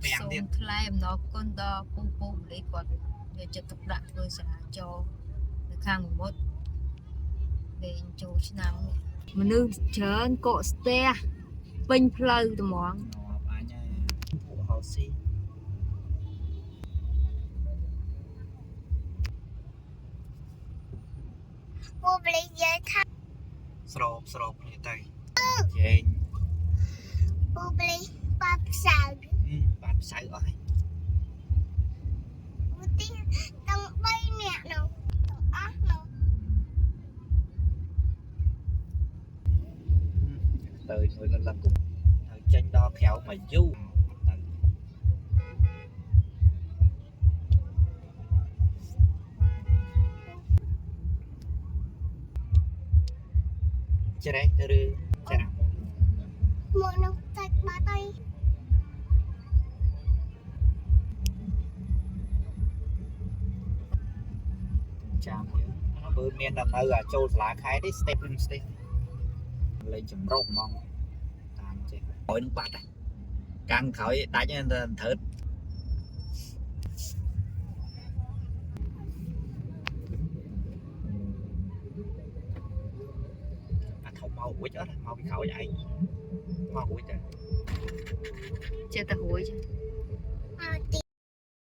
សូមថ្លែងអំណរគុណដល់ពូម្លេះគាត់យកចិត្តទុកដាក់ធ្វើសាលាចរនៅខាងមុខលេងចូលឆ្នាំមនុស្សច្រើនកកស្ទះពេញផ្លូវត្មងអញពួកហៅស៊ីពូម្លេះនិយាយថាស្រោបគ្នាទៅជែងពូម្លេះបាត់ផ្សៅបាត់ផ្សៅអស់ហើយពូទីទាំង3នាក់នោះទាំងអស់នោះទៅមួយក៏ឡើងទៅចេញដល់ក្រៅមកយូរចេះឬចាមកនោះសាច់បាត់ហើយចាំយើងបើមានដល់នៅចូលសាលាខេត្តទេ step លេងចម្រុះហ្មងតាមចេះអុយនឹងបាត់ហ្នឹងកាំងក្រោយដាច់ទៅធើតអាធំមករួចអត់មកពីក្រោយឯងមករួចទៅចេះតែរួយអត់ទី